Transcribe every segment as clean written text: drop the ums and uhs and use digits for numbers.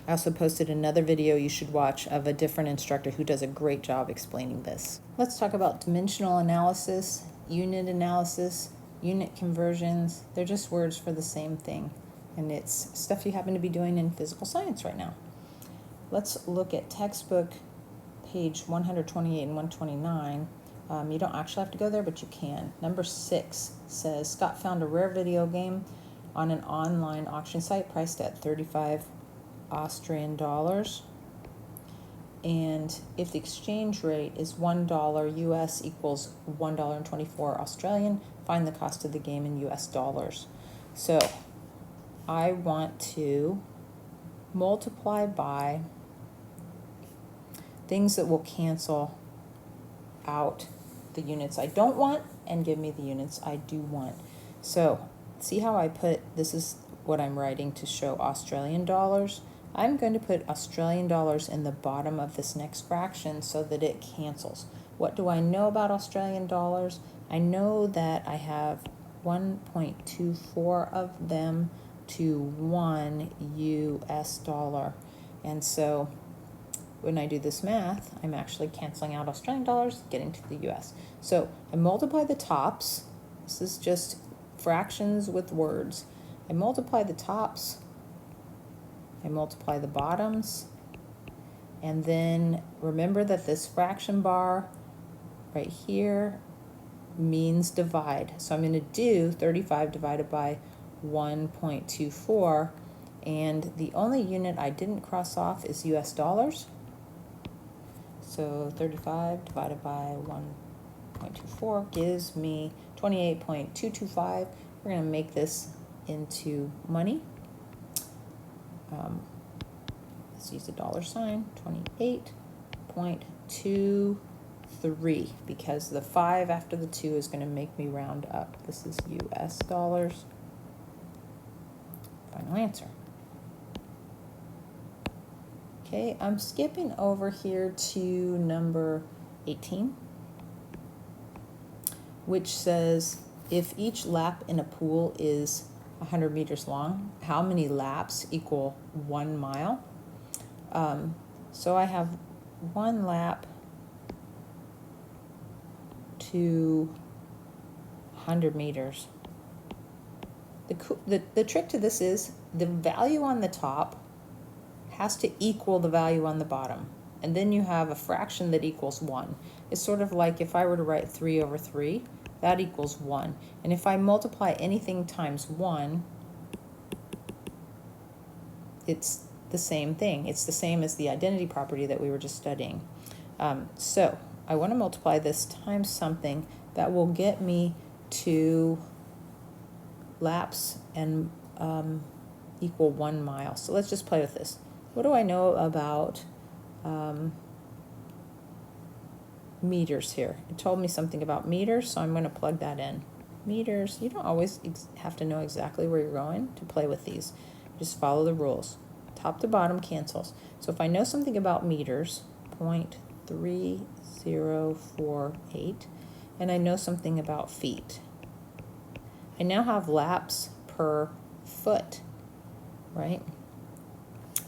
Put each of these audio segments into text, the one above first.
I also posted another video you should watch of a different instructor who does a great job explaining this. Let's talk about dimensional analysis, unit analysis, unit conversions. They're just words for the same thing, and it's stuff you happen to be doing in physical science right now. Let's look at textbook page 128 and 129. You don't actually have to go there, but you can. Number 6 says, Scott found a rare video game on an online auction site priced at 35 Austrian dollars. And if the exchange rate is $1 US equals $1.24 Australian, find the cost of the game in US dollars. So I want to multiply by things that will cancel out the units I don't want and give me the units I do want. So see how I put, this is what I'm writing to show Australian dollars. I'm going to put Australian dollars in the bottom of this next fraction so that it cancels. What do I know about Australian dollars? I know that I have 1.24 of them to 1 US dollar. And so when I do this math, I'm actually canceling out Australian dollars, getting to the US. So I multiply the tops. This is just fractions with words. I multiply the tops, I multiply the bottoms, and then remember that this fraction bar right here means divide. So I'm going to do 35 divided by 1.24, and the only unit I didn't cross off is US dollars. So 35 divided by 1.24 gives me 28.225. We're going to make this into money. Let's use the dollar sign, 28.23, because the 5 after the 2 is going to make me round up. This is US dollars. Final answer. Okay, I'm skipping over here to number 18, which says if each lap in a pool is 100 meters long, how many laps equal 1 mile? So I have 1 lap to 100 meters. The trick to this is the value on the top has to equal the value on the bottom. And then you have a fraction that equals 1. It's sort of like if I were to write 3 over 3, that equals 1. And if I multiply anything times 1, it's the same thing. It's the same as the identity property that we were just studying. So I want to multiply this times something that will get me to laps and equal 1 mile. So let's just play with this. What do I know about meters here? It told me something about meters, so I'm going to plug that in. Meters, you don't always have to know exactly where you're going to play with these. Just follow the rules. Top to bottom cancels. So if I know something about meters, 0.3048, and I know something about feet, I now have laps per foot, right?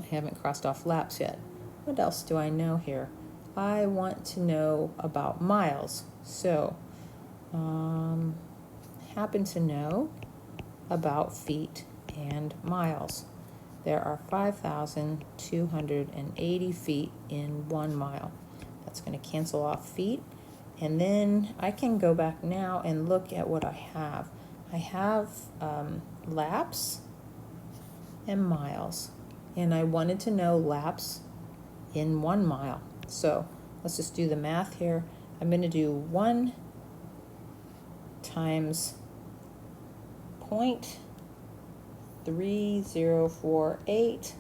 I haven't crossed off laps yet. What else do I know here? I want to know about miles. So, happen to know about feet and miles. There are 5,280 feet in 1 mile. That's going to cancel off feet. And then I can go back now and look at what I have. I have laps and miles. And I wanted to know laps in 1 mile. So let's just do the math here. I'm going to do 1 times 0.3048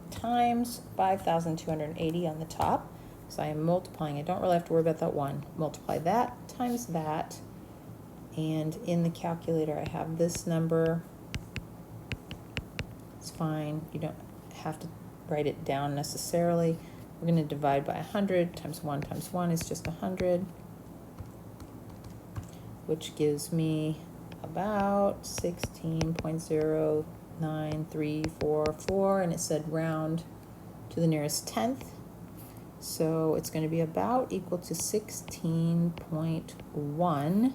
times 5,280 on the top. So I am multiplying. I don't really have to worry about that 1. Multiply that times that. And in the calculator, I have this number. It's fine. You don't have to write it down necessarily. We're going to divide by 100 times 1 is just 100, which gives me about 16.09344, and it said round to the nearest tenth. So it's going to be about equal to 16.1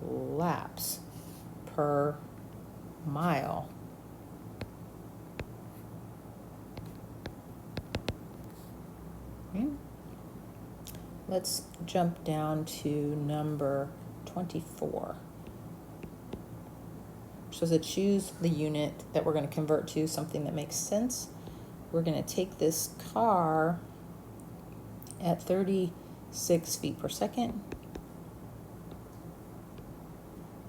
laps per mile. Okay. Let's jump down to number 24. So to choose the unit that we're going to convert to, something that makes sense, we're going to take this car at 36 feet per second,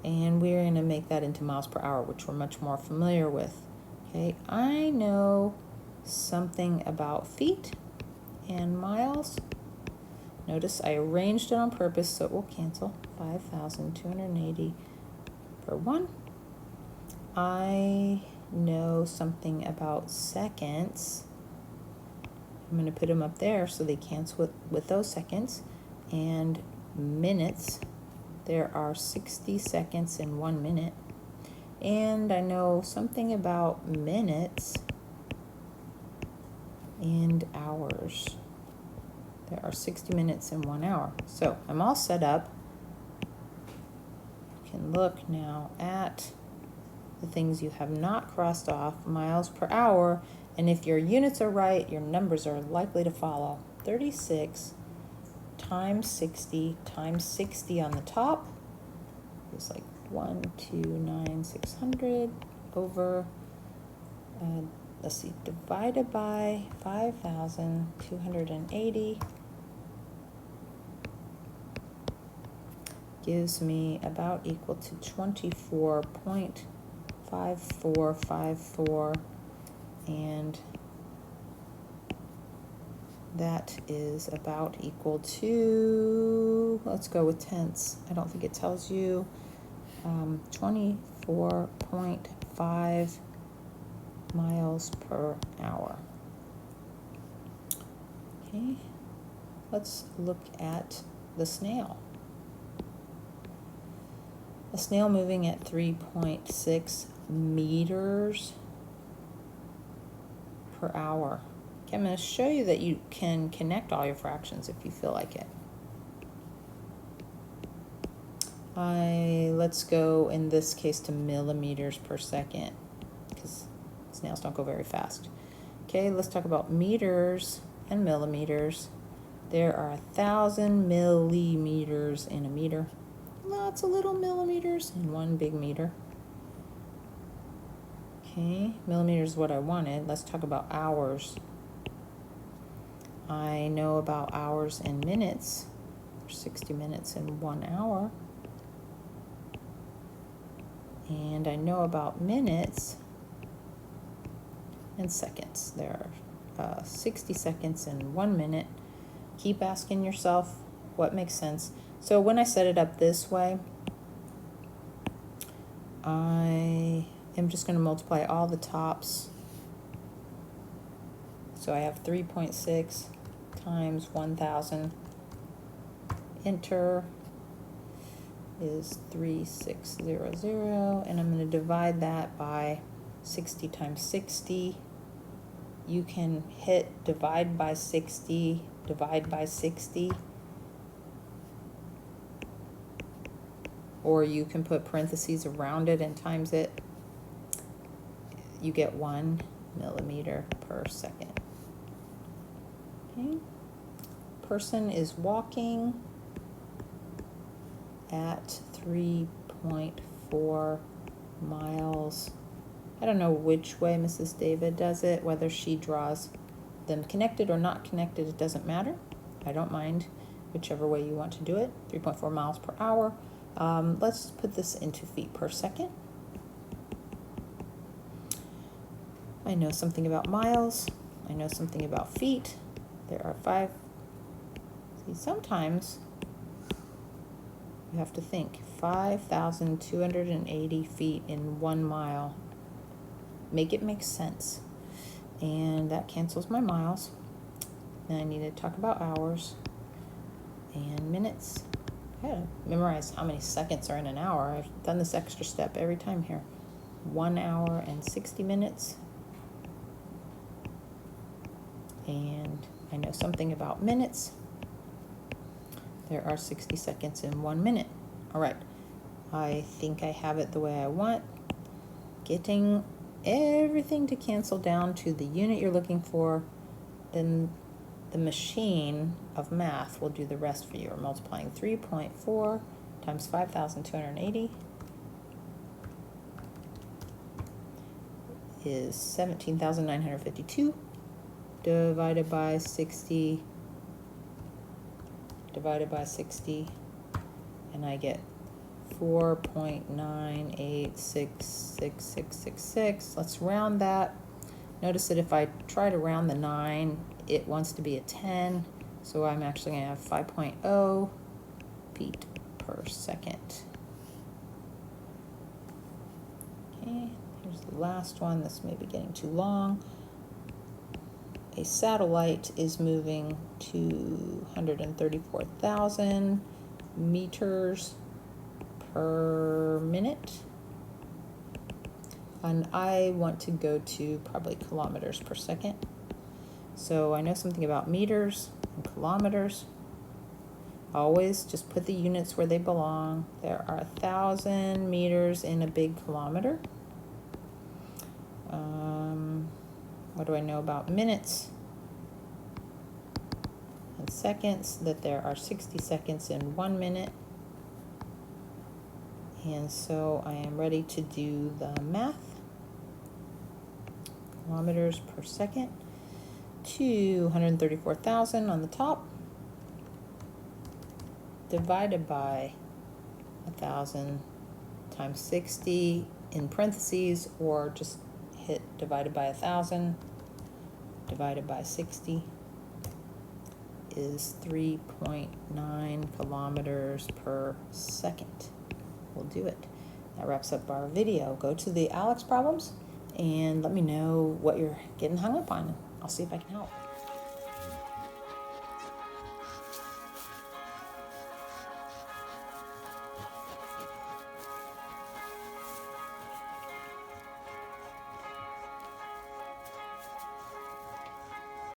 and we're going to make that into miles per hour, which we're much more familiar with. Okay, I know something about feet and miles. Notice I arranged it on purpose so it will cancel. 5,280 per one. I know something about seconds. I'm going to put them up there so they cancel with those seconds. And minutes, there are 60 seconds in 1 minute. And I know something about minutes and hours. There are 60 minutes in 1 hour. So I'm all set up. You can look now at the things you have not crossed off, miles per hour, and if your units are right, your numbers are likely to follow. 36 times 60 times 60 on the top is like 129,600 over, let's see, divided by 5,280 gives me about equal to 24.5454, and that is about equal to, let's go with tenths. I don't think it tells you, 24.5 miles per hour. Okay, let's look at the snail. A snail moving at 3.6 meters per hour. Okay, I'm going to show you that you can connect all your fractions if you feel like it. Let's go in this case to millimeters per second, because snails don't go very fast. Okay, let's talk about meters and millimeters. There are 1,000 millimeters in a meter. Lots of little millimeters in one big meter. Okay, millimeters is what I wanted. Let's talk about hours. I know about hours and minutes. There's 60 minutes in 1 hour. And I know about minutes and seconds. There are 60 seconds in 1 minute. Keep asking yourself what makes sense. So when I set it up this way, I am just going to multiply all the tops. So I have 3.6 times 1,000. Enter is 3600, and I'm going to divide that by 60 times 60. You can hit divide by 60, divide by 60, or you can put parentheses around it and times it. You get 1 millimeter per second. Okay. Person is walking at 3.4 miles. I don't know which way Mrs. David does it, whether she draws them connected or not connected, it doesn't matter. I don't mind whichever way you want to do it. 3.4 miles per hour. Let's put this into feet per second. I know something about miles. I know something about feet. There are 5. See, sometimes you have to think 5,280 feet in 1 mile. Make it make sense. And that cancels my miles. Then I need to talk about hours and minutes. I gotta memorize how many seconds are in an hour. I've done this extra step every time here. 1 hour and 60 minutes. And I know something about minutes. There are 60 seconds in 1 minute. All right, I think I have it the way I want. Getting everything to cancel down to the unit you're looking for, then the machine of math will do the rest for you. We're multiplying 3.4 times 5,280 is 17,952 divided by 60, and I get 4.98666666. Let's round that. Notice that if I try to round the 9, it wants to be a 10, so I'm actually going to have 5.0 feet per second. Okay, here's the last one. This may be getting too long. A satellite is moving 234,000 meters per minute. And I want to go to probably kilometers per second. So I know something about meters and kilometers. Always just put the units where they belong. There are 1,000 meters in a big kilometer. What do I know about minutes and seconds? That there are 60 seconds in 1 minute. And so I am ready to do the math. Kilometers per second. 234,000 on the top divided by 1,000 times 60 in parentheses, or just hit divided by 1,000 divided by 60 is 3.9 kilometers per second. We'll do it. That wraps up our video. Go to the ALEKS problems and let me know what you're getting hung up on. I'll see if I can help.